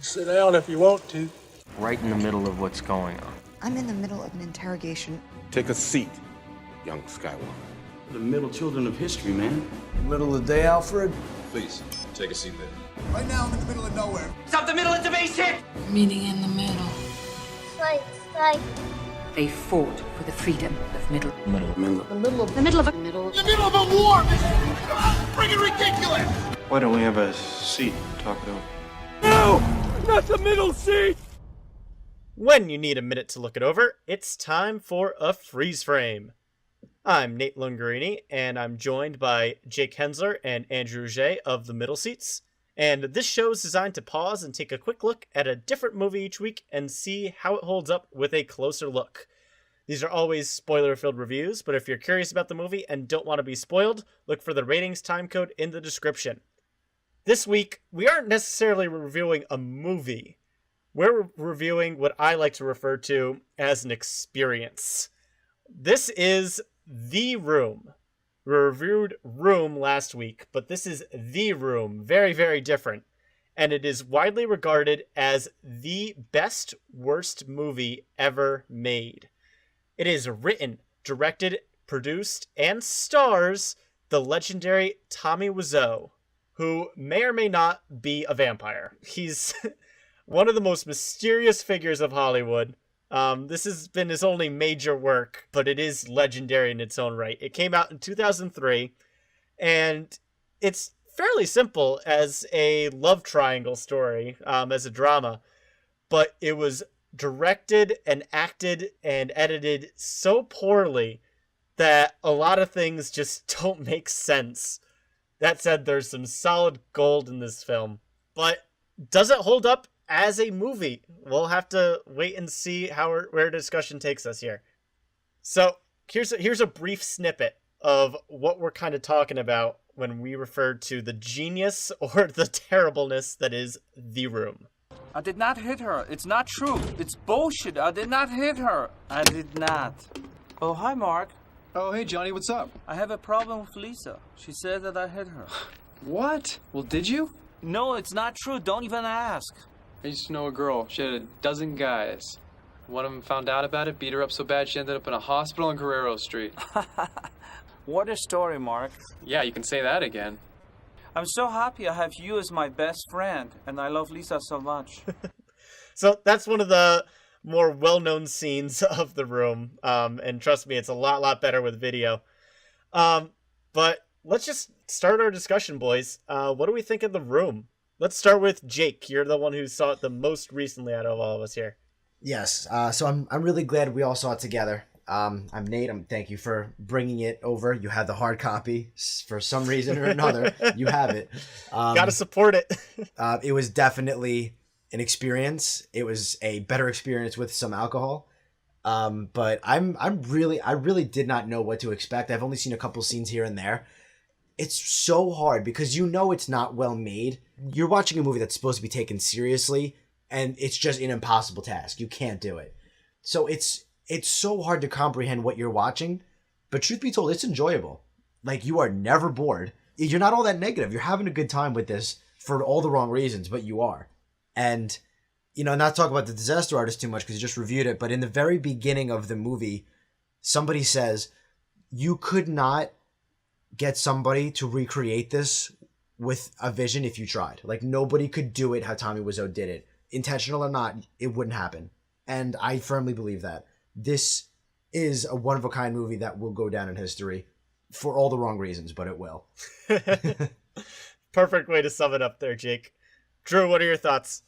Sit down if you want to. Right in the middle of what's going on. I'm in the middle of an interrogation. Take a seat, young Skywalker. The middle children of history, man. Middle of the day, Alfred. Please, take a seat there. Right now, I'm in the middle of nowhere. Stop the middle of the base hit! Meeting in the middle. Like. They fought for the freedom of middle. The middle of the middle of a middle. The middle of a war! Come on, freaking ridiculous! Why don't we have a seat and talk it over? No! Not the middle seat! When you need a minute to look it over, it's time for a freeze frame. I'm Nate Lungarini, and I'm joined by Jake Hensler and Andrew Auger of the Middle Seats. And this show is designed to pause and take a quick look at a different movie each week and see how it holds up with a closer look. These are always spoiler-filled reviews, but if you're curious about the movie and don't want to be spoiled, look for the ratings timecode in the description. This week, we aren't necessarily reviewing a movie. We're reviewing what I like to refer to as an experience. This is The Room. We reviewed Room last week, but this is The Room. Very, very different. And it is widely regarded as the best, worst movie ever made. It is written, directed, produced, and stars the legendary Tommy Wiseau, who may or may not be a vampire. He's one of the most mysterious figures of Hollywood. This has been his only major work, but it is legendary in its own right. It came out in 2003, and it's fairly simple as a love triangle story, as a drama, but it was directed and acted and edited so poorly that a lot of things just don't make sense. That said, there's some solid gold in this film, but does it hold up as a movie? We'll have to wait and see where discussion takes us here. So here's a brief snippet of what we're kind of talking about when we refer to the genius or the terribleness that is The Room. I did not hit her. It's not true. It's bullshit. I did not hit her. I did not. Oh, hi, Mark. Oh, hey, Johnny, what's up? I have a problem with Lisa. She said that I hit her. What? Well, did you? No, it's not true. Don't even ask. I used to know a girl. She had a dozen guys. One of them found out about it, beat her up so bad she ended up in a hospital on Guerrero Street. What a story, Mark. Yeah, you can say that again. I'm so happy I have you as my best friend, and I love Lisa so much. So that's one of the more well-known scenes of The Room, and trust me, it's a lot better with video. But let's just start our discussion, boys. What do we think of The Room? Let's start with Jake. You're the one who saw it the most recently out of all of us here. Yes. So I'm really glad we all saw it together. I'm Nate. Thank you for bringing it over. You have the hard copy for some reason or another. You have it. Gotta support it. It was definitely an experience. It was a better experience with some alcohol. But I really did not know what to expect. I've only seen a couple scenes here and there. It's so hard because it's not well made. You're watching a movie that's supposed to be taken seriously, and it's just an impossible task. You can't do it. So it's so hard to comprehend what you're watching, but truth be told, it's enjoyable. Like, you are never bored. You're not all that negative. You're having a good time with this for all the wrong reasons, but you are. And, not talk about the Disaster Artist too much because you just reviewed it, but in the very beginning of the movie, somebody says, you could not get somebody to recreate this with a vision if you tried. Like, nobody could do it how Tommy Wiseau did it. Intentional or not, it wouldn't happen. And I firmly believe that. This is a one-of-a-kind movie that will go down in history for all the wrong reasons, but it will. Perfect way to sum it up there, Jake. Drew, what are your thoughts?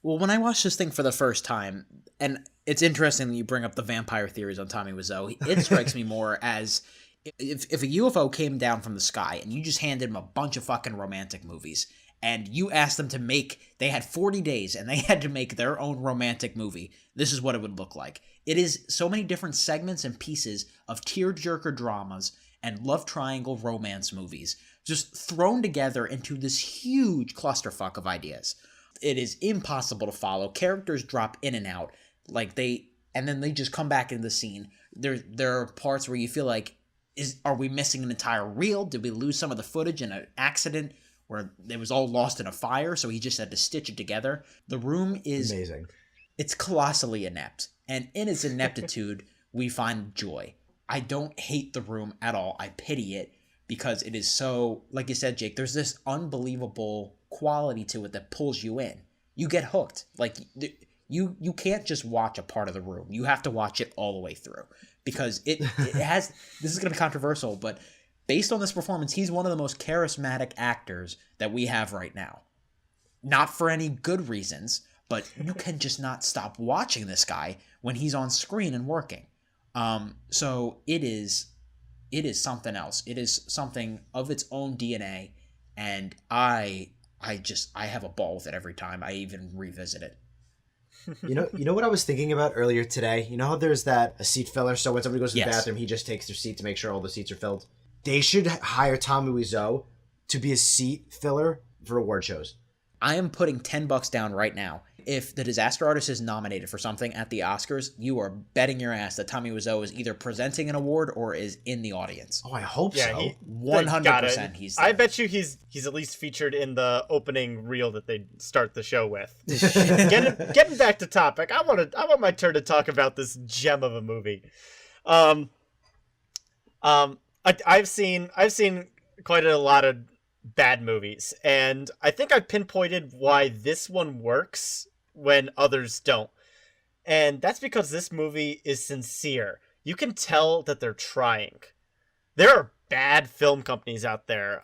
Well, when I watched this thing for the first time, and it's interesting that you bring up the vampire theories on Tommy Wiseau, it strikes me more as if a UFO came down from the sky and you just handed him a bunch of fucking romantic movies and you asked them to they had 40 days and they had to make their own romantic movie, this is what it would look like. It is so many different segments and pieces of tearjerker dramas and love triangle romance movies just thrown together into this huge clusterfuck of ideas. It is impossible to follow. Characters drop in and out, and then they just come back into the scene. There are parts where you feel like, are we missing an entire reel? Did we lose some of the footage in an accident? where it was all lost in a fire, so he just had to stitch it together. The Room is amazing. It's colossally inept, and in its ineptitude, we find joy. I don't hate The Room at all. I pity it because it is so, like you said, Jake, there's this unbelievable quality to it that pulls you in. You get hooked. Like, you can't just watch a part of The Room. You have to watch it all the way through because it has, this is going to be controversial, but based on this performance, he's one of the most charismatic actors that we have right now. Not for any good reasons, but you can just not stop watching this guy when he's on screen and working. So it is something else. It is something of its own DNA, and I have a ball with it every time I even revisit it. You know what I was thinking about earlier today? You know how there's a seat filler, so when somebody goes to the Yes. bathroom, he just takes their seat to make sure all the seats are filled? They should hire Tommy Wiseau to be a seat filler for award shows. I am putting $10 down right now. If The Disaster Artist is nominated for something at the Oscars, you are betting your ass that Tommy Wiseau is either presenting an award or is in the audience. Oh, I hope so. 100% he's there. I bet you he's at least featured in the opening reel that they start the show with. Getting back to topic, I want my turn to talk about this gem of a movie. I've seen quite a lot of bad movies, and I think I've pinpointed why this one works when others don't. And that's because this movie is sincere. You can tell that they're trying. There are bad film companies out there.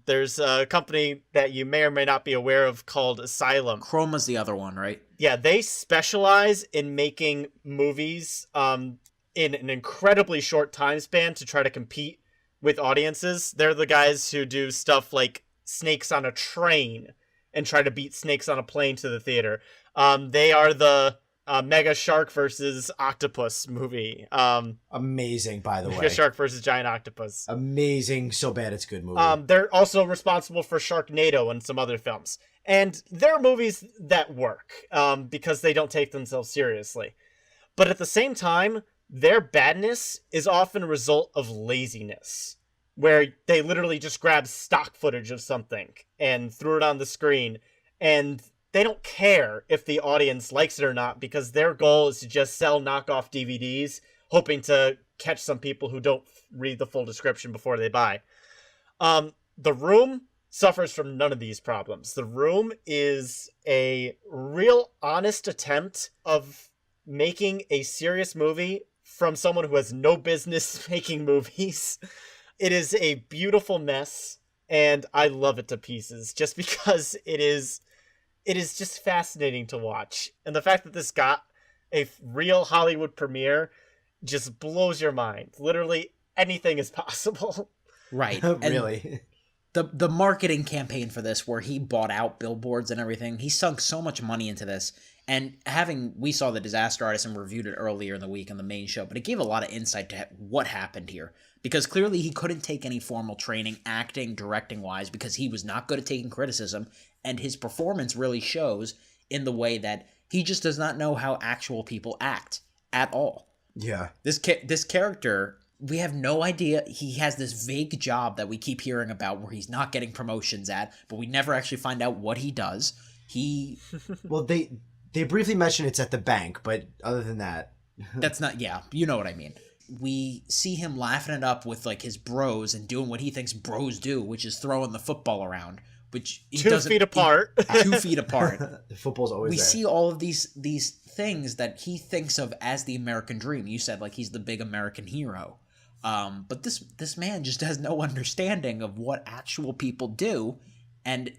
There's a company that you may or may not be aware of called Asylum. Chroma's the other one, right? Yeah, they specialize in making movies in an incredibly short time span to try to compete with audiences. They're the guys who do stuff like Snakes on a Train and try to beat Snakes on a Plane to the theater. They are the Mega Shark versus Octopus movie. Amazing, by the way. Mega Shark versus Giant Octopus. Amazing, so bad it's good movie. They're also responsible for Sharknado and some other films. And they're movies that work because they don't take themselves seriously. But at the same time, their badness is often a result of laziness, where they literally just grab stock footage of something and threw it on the screen, and they don't care if the audience likes it or not because their goal is to just sell knockoff DVDs, hoping to catch some people who don't read the full description before they buy. The Room suffers from none of these problems. The Room is a real honest attempt of making a serious movie from someone who has no business making movies. It is a beautiful mess, and I love it to pieces just because it is just fascinating to watch. And the fact that this got a real Hollywood premiere just blows your mind. Literally anything is possible. Right. Really. The marketing campaign for this, where he bought out billboards and everything, he sunk so much money into this. And we saw The Disaster Artist and reviewed it earlier in the week on the main show, but it gave a lot of insight to what happened here. Because clearly he couldn't take any formal training, acting, directing-wise, because he was not good at taking criticism, and his performance really shows in the way that he just does not know how actual people act at all. Yeah. This character, we have no idea. He has this vague job that we keep hearing about where he's not getting promotions at, but we never actually find out what he does. Well, they briefly mention it's at the bank, but other than that... That's not... Yeah, you know what I mean. We see him laughing it up with like his bros and doing what he thinks bros do, which is throwing the football around, which he 2 feet apart. 2 feet apart. The football's always we there. see all of these things that he thinks of as the American dream. You said like he's the big American hero. But this man just has no understanding of what actual people do, and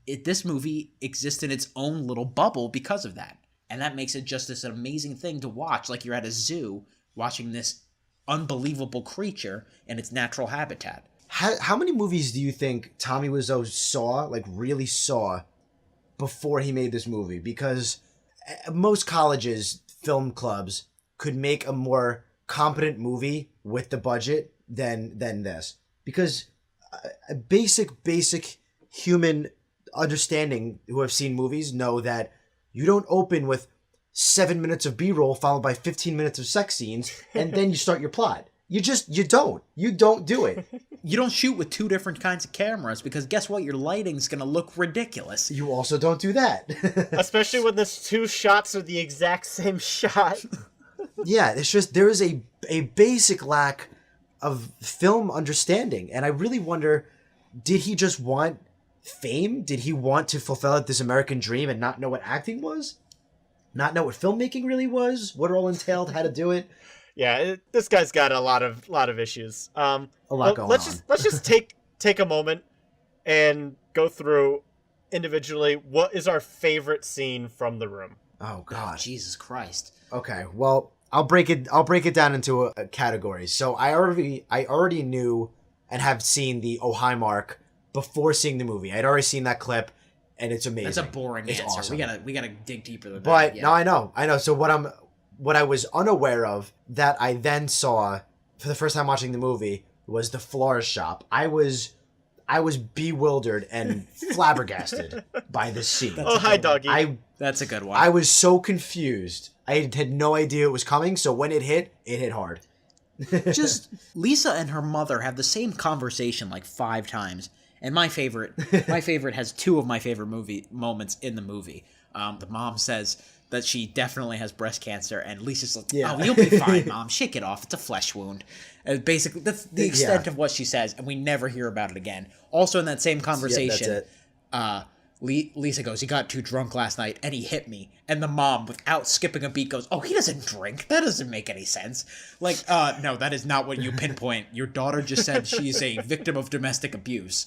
this movie exists in its own little bubble because of that. And that makes it just this amazing thing to watch, like you're at a zoo watching this unbelievable creature in its natural habitat. How many movies do you think Tommy Wiseau really saw before he made this movie? Because most colleges, film clubs, could make a more competent movie with the budget than this. Because a basic human understanding who have seen movies know that you don't open with 7 minutes of B-roll followed by 15 minutes of sex scenes and then you start your plot. You don't do it. You don't shoot with two different kinds of cameras because guess what? Your lighting's gonna look ridiculous. You also don't do that. Especially when the two shots are the exact same shot. Yeah, it's just there is a basic lack of film understanding, and I really wonder, did he just want fame? Did he want to fulfill this American dream and not know what acting was? Not know what filmmaking really was? What it all entailed? How to do it? Yeah, this guy's got a lot of issues. A lot going on. Let's just take a moment and go through individually what is our favorite scene from The Room. Oh God, Jesus Christ. Okay, well, I'll break it down into a categories. So I already knew and have seen the oh hi mark before seeing the movie. I'd already seen that clip, and it's amazing. That's a boring answer. Awesome. We gotta dig deeper than that. But no, I know. So what I was unaware of that I then saw for the first time watching the movie was the florist shop. I was bewildered and flabbergasted by this scene. Oh hi doggy. That's a good one. I was so confused. I had no idea it was coming, so when it hit hard. Just Lisa and her mother have the same conversation like 5 times. And my favorite has 2 of my favorite movie moments in the movie. The mom says that she definitely has breast cancer, and Lisa's like, "Oh, you'll be fine, Mom. Shake it off. It's a flesh wound." And basically, that's the extent of what she says, and we never hear about it again. Also, in that same conversation, Lisa goes, "He got too drunk last night, and he hit me." And the mom, without skipping a beat, goes, "Oh, he doesn't drink. That doesn't make any sense." Like, no, that is not what you pinpoint. Your daughter just said she's a victim of domestic abuse.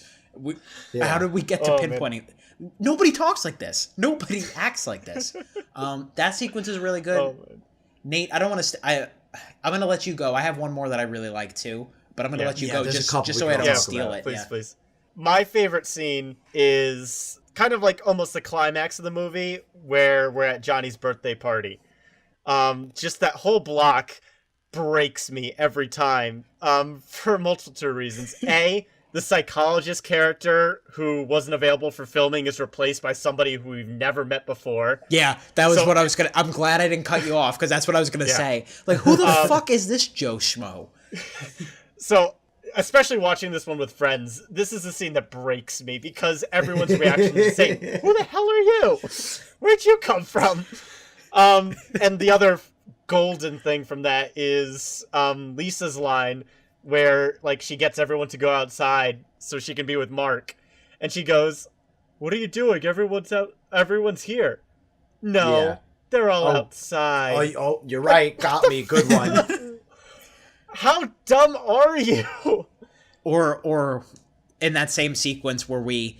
How did we get to pinpointing? Man. Nobody talks like this. Nobody acts like this. That sequence is really good. Nate, I don't want to. I'm going to let you go. I have one more that I really like too, but I'm going to let you go just so I don't steal it. Please. My favorite scene is kind of like almost the climax of the movie where we're at Johnny's birthday party. Just that whole block breaks me every time for a multitude of reasons. The psychologist character who wasn't available for filming is replaced by somebody who we've never met before. Yeah, that was what I was gonna. I'm glad I didn't cut you off because that's what I was gonna say. Like, who the fuck is this Joe Schmo? So, especially watching this one with friends, this is a scene that breaks me because everyone's reaction is saying, "Who the hell are you? Where'd you come from?" And the other golden thing from that is Lisa's line, where like she gets everyone to go outside so she can be with Mark, and she goes, "What are you doing? Everyone's here." No, they're all outside. Oh, you're right. Got me. Good one. How dumb are you? Or in that same sequence where we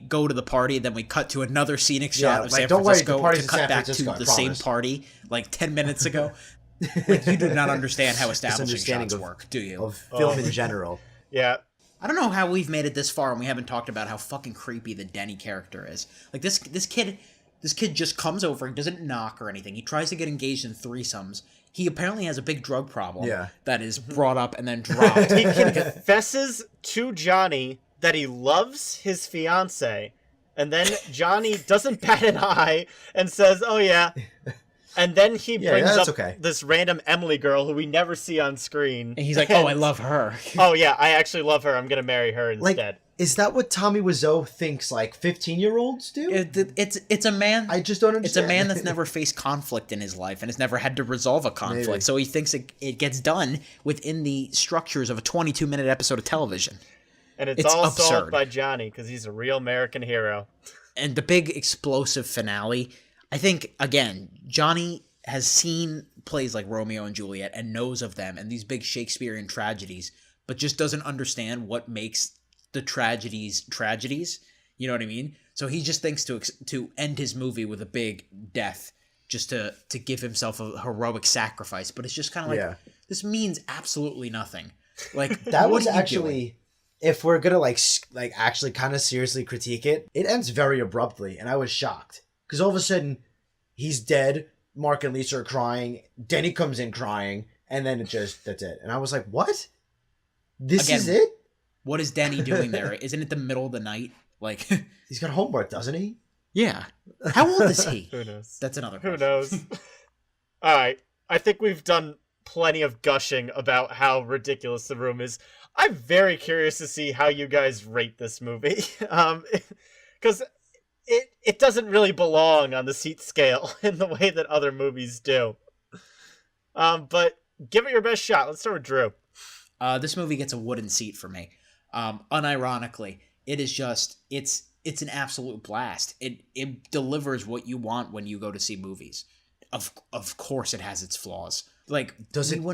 go to the party, then we cut to another scenic shot of San Francisco to cut back to the same party like 10 minutes ago. Like, you do not understand how establishing shots work, do you? Of film in general. Yeah. I don't know how we've made it this far and we haven't talked about how fucking creepy the Denny character is. Like, this kid just comes over and doesn't knock or anything. He tries to get engaged in threesomes. He apparently has a big drug problem that is brought up and then dropped. He confesses to Johnny that he loves his fiance, and then Johnny doesn't bat an eye and says, "Oh yeah." And then he brings up this random Emily girl who we never see on screen. And he's like, "Oh, I love her." "Oh yeah, I actually love her. I'm gonna marry her instead." Like, is that what Tommy Wiseau thinks like 15-year-olds do? It's a man. I just don't understand. It's a man that's never faced conflict in his life and has never had to resolve a conflict. Maybe. So he thinks it gets done within the structures of a 22-minute episode of television. And it's all absurd. Solved by Johnny because he's a real American hero. And the big explosive finale, I think, again, Johnny has seen plays like Romeo and Juliet and knows of them and these big Shakespearean tragedies, but just doesn't understand what makes the tragedies. You know what I mean? So he just thinks to end his movie with a big death just to give himself a heroic sacrifice. But it's just kind of like, this means absolutely nothing. Like, that was actually... If we're gonna like actually kind of seriously critique it, it ends very abruptly, and I was shocked because all of a sudden he's dead. Mark and Lisa are crying. Denny comes in crying, and then that's it. And I was like, "What? This is it? What is Denny doing there? Isn't it the middle of the night? Like he's got homework, doesn't he? Yeah. How old is he? Who knows? That's another question. Who knows? All right, I think we've done plenty of gushing about how ridiculous The Room is. I'm very curious to see how you guys rate this movie. Because it doesn't really belong on the seat scale in the way that other movies do. But give it your best shot. Let's start with Drew. This movie gets a wooden seat for me. Unironically, it is just it's an absolute blast. It delivers what you want when you go to see movies. Of course, it has its flaws. Like doesn't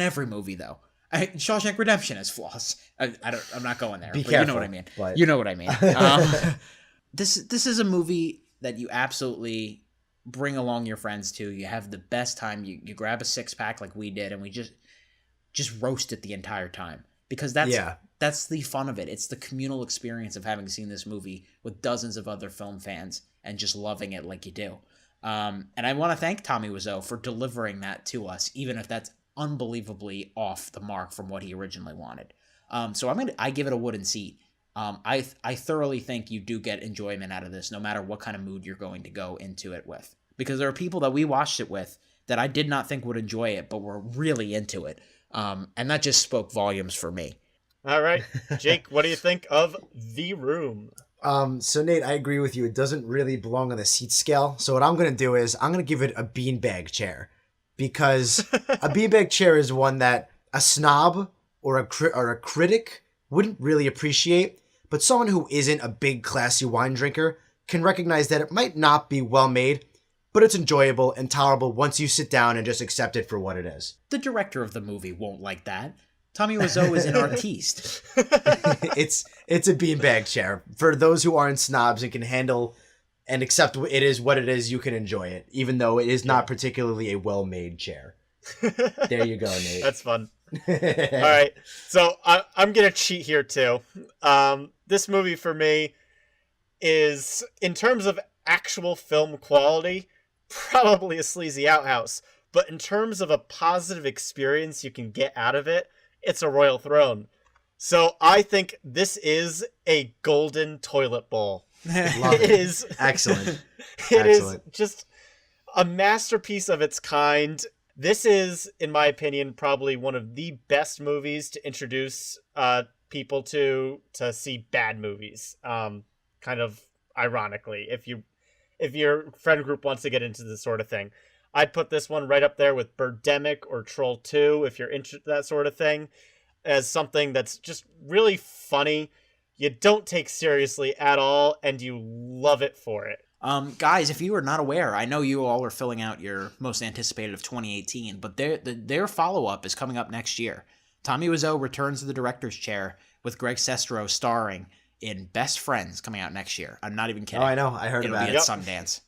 every movie though? Shawshank Redemption has flaws. I'm not going there. But you know what I mean. But... You know what I mean. This is a movie that you absolutely bring along your friends to. You have the best time. You grab a 6-pack like we did, and we just roast it the entire time because that's the fun of it. It's the communal experience of having seen this movie with dozens of other film fans and just loving it like you do. And I want to thank Tommy Wiseau for delivering that to us, even if that's unbelievably off the mark from what he originally wanted. So I give it a wooden seat. I thoroughly think you do get enjoyment out of this, no matter what kind of mood you're going to go into it with. Because there are people that we watched it with that I did not think would enjoy it, but were really into it. And that just spoke volumes for me. All right. Jake, what do you think of The Room? So Nate, I agree with you. It doesn't really belong on the seat scale. So what I'm going to do is I'm going to give it a beanbag chair. Because a beanbag chair is one that a snob or a critic wouldn't really appreciate. But someone who isn't a big classy wine drinker can recognize that it might not be well made, but it's enjoyable and tolerable once you sit down and just accept it for what it is. The director of the movie won't like that. Tommy Wiseau is an artiste. It's a beanbag chair. For those who aren't snobs and can handle and accept it is what it is, you can enjoy it, even though it is not particularly a well-made chair. There you go, Nate. That's fun. All right, so I'm going to cheat here too. This movie for me is, in terms of actual film quality, probably a sleazy outhouse. But in terms of a positive experience you can get out of it, it's a royal throne. So I think this is a golden toilet bowl. It is excellent. It is just a masterpiece of its kind. This is, in my opinion, probably one of the best movies to introduce people to see bad movies. Kind of ironically, if your friend group wants to get into this sort of thing, I'd put this one right up there with Birdemic or Troll 2 if you're into that sort of thing, as something that's just really funny. You don't take seriously at all, and you love it for it. Guys, if you are not aware, I know you all are filling out your most anticipated of 2018, but their follow-up is coming up next year. Tommy Wiseau returns to the director's chair with Greg Sestero starring in Best Friends coming out next year. I'm not even kidding. Oh, I know. I heard about it. It'll be at Sundance.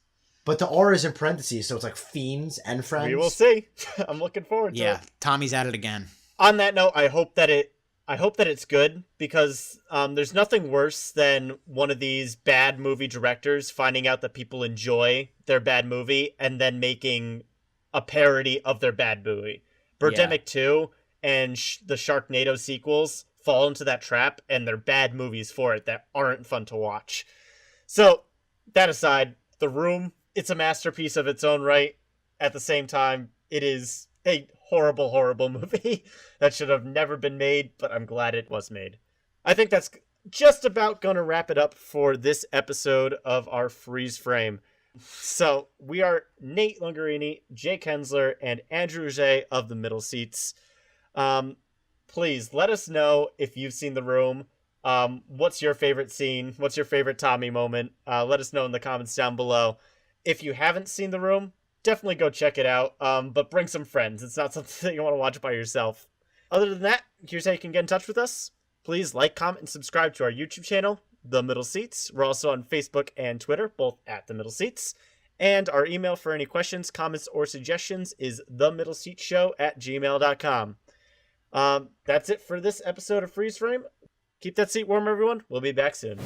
But the R is in parentheses, so it's like Fiends and Friends. We will see. I'm looking forward to it. Yeah, Tommy's at it again. On that note, I hope that it's good, because there's nothing worse than one of these bad movie directors finding out that people enjoy their bad movie and then making a parody of their bad movie. Birdemic 2 and the Sharknado sequels fall into that trap, and they're bad movies for it that aren't fun to watch. So, that aside, The Room, it's a masterpiece of its own right. At the same time, it is a horrible, horrible movie that should have never been made, but I'm glad it was made. I think that's just about going to wrap it up for this episode of our Freeze Frame. So we are Nate Lungarini, Jake Hensler, and Andrew Auger of the Middle Seats. Please let us know if you've seen The Room. What's your favorite scene? What's your favorite Tommy moment? Let us know in the comments down below. If you haven't seen The Room, definitely go check it out, but bring some friends. It's not something that you want to watch by yourself. Other than that, here's how you can get in touch with us. Please like, comment, and subscribe to our YouTube channel, The Middle Seats. We're also on Facebook and Twitter, both at The Middle Seats. And our email for any questions, comments, or suggestions is themiddleseatshow@gmail.com. That's it for this episode of Freeze Frame. Keep that seat warm, everyone. We'll be back soon.